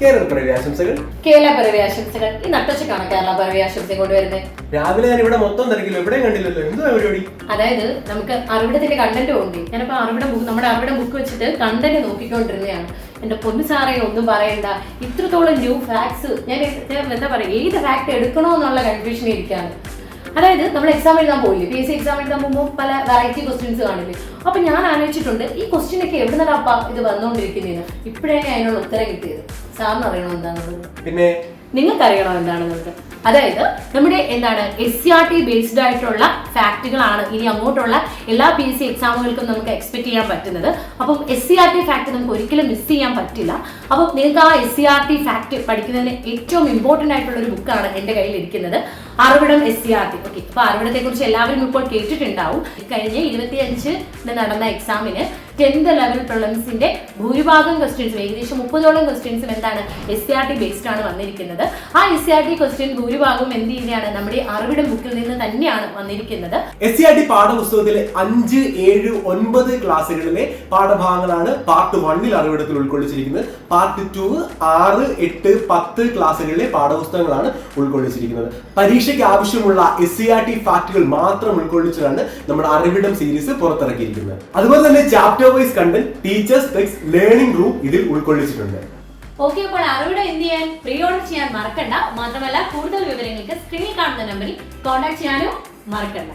കേരളപ്പിറവി ആശംസകൾ. കേരളപ്പിറവി ആശംസകൾ. ഈ നട്ടുച്ചക്കാണ് കേരളപ്പിറവി ആശംസ കൊണ്ടുവരുന്നത്. രാവിലെ ഞാൻ ഇവിടെ മൊത്തം തിരക്കില്ല, എവിടെയും കണ്ടില്ലല്ലോ, എന്തുവാ പരിപാടി? അതായത് നമുക്ക് അറിവിടത്തിന്റെ കണ്ടന്റ് ഉണ്ട്. ഞാനിപ്പോ നമ്മുടെ അറിവിട ബുക്ക് വെച്ചിട്ട് കണ്ടന്റ് നോക്കിക്കൊണ്ടിരുന്നതാണ്. എന്റെ പൊന്നു സാറേ ഒന്നും പറയണ്ട, ഇത്രത്തോളം ന്യൂ ഫാക്ട്സ് ഞാൻ എന്താ പറയാ, ഏത് ഫാക്ട് എടുക്കണോ എന്നുള്ള കൺഫ്യൂഷൻ ഇരിക്കാണ്. അതായത് നമ്മൾ എക്സാം എഴുതാൻ പോയില്ലേ, PSC എക്സാം എഴുതാൻ പോകുമ്പോൾ പല വെറൈറ്റി ക്വസ്റ്റ്യൻസ് കാണില്ലേ. അപ്പൊ ഞാൻ ആലോചിച്ചിട്ടുണ്ട് ഈ ക്വസ്റ്റ്യൻ ഒക്കെ എവിടെ നിന്നാ ഇത് വന്നുകൊണ്ടിരിക്കുന്നതിന്. ഇപ്പോഴാണ് അതിനുള്ള ഉത്തരം കിട്ടിയത്. സാറിന് അറിയണോ എന്താണെന്നുള്ളത്? പിന്നെ നിങ്ങൾക്ക് അറിയണോ എന്താണെന്നുള്ളത്? അതായത് നമ്മുടെ SCRT ബേസ്ഡ് ആയിട്ടുള്ള ഫാക്ടുകളാണ് ഇനി അങ്ങോട്ടുള്ള എല്ലാ PSC എക്സാമുകൾക്കും നമുക്ക് എക്സ്പെക്ട് ചെയ്യാൻ പറ്റുന്നത്. അപ്പം SCRT ഫാക്ട് നമുക്ക് ഒരിക്കലും മിസ് ചെയ്യാൻ പറ്റില്ല. അപ്പം നിങ്ങൾക്ക് ആ SCRT ഫാക്ട് പഠിക്കുന്നതിന് ഏറ്റവും ഇമ്പോർട്ടന്റ് ആയിട്ടുള്ള ഒരു ബുക്കാണ് എൻ്റെ കയ്യിൽ ഇരിക്കുന്നത്, അറിവിടം SCRT. ഓക്കെ, അപ്പൊ അറിവിടത്തെ കുറിച്ച് എല്ലാവരും ഇപ്പോൾ കേട്ടിട്ടുണ്ടാവും. കഴിഞ്ഞ 25 നടന്ന എക്സാമിന് 10th ലെവൽ പ്രിലിംസിന്റെ ഭൂരിഭാഗം ക്വസ്റ്റ്യൻസും ഏകദേശം 30ഓളം ക്വസ്റ്റ്യൻസും SCRT ബേസ്ഡ് ആണ് വന്നിരിക്കുന്നത്. ആ SCRT ക്വസ്റ്റ്യൻ ഭൂരിഭാഗം എന്ത് ചെയ്യുകയാണ്, നമ്മുടെ അറിവിടം ബുക്കിൽ നിന്ന് തന്നെയാണ് വന്നിരിക്കുന്നത്. SCRT പാഠപുസ്തകത്തിലെ 5, 7, 9 ക്ലാസ്സുകളിലെ പാഠഭാഗങ്ങളാണ് പാർട്ട് 1 അറിവിടത്തിൽ ഉൾക്കൊള്ളിച്ചിരിക്കുന്നത്. പാർട്ട് 2, 6, 8, 10 ക്ലാസ്സുകളിലെ പാഠപുസ്തകങ്ങളാണ് ഉൾക്കൊള്ളിച്ചിരിക്കുന്നത്. പരീക്ഷയ്ക്ക് ആവശ്യമുള്ള SCRT ഫാക്ടുകൾ മാത്രം ഉൾക്കൊള്ളിച്ചാണ് നമ്മുടെ അറിവിടം സീരീസ് പുറത്തിറക്കിയിരിക്കുന്നത്. അതുപോലെ തന്നെ chapter wise content, teachers text, learning room ഇതിൽ ഉൾക്കൊള്ളിച്ചിട്ടുണ്ട്. ഓക്കെ, അപ്പോൾ അറിവിടം എന്ത് ചെയ്യാൻ, പ്രീ ഓർഡർ ചെയ്യാൻ മറക്കണ്ട. മാത്രമല്ല കൂടുതൽ വിവരങ്ങൾക്ക് സ്ക്രീനിൽ കാണുന്ന നമ്പറിൽ കോൺടാക്ട് ചെയ്യാനും മറക്കണ്ട.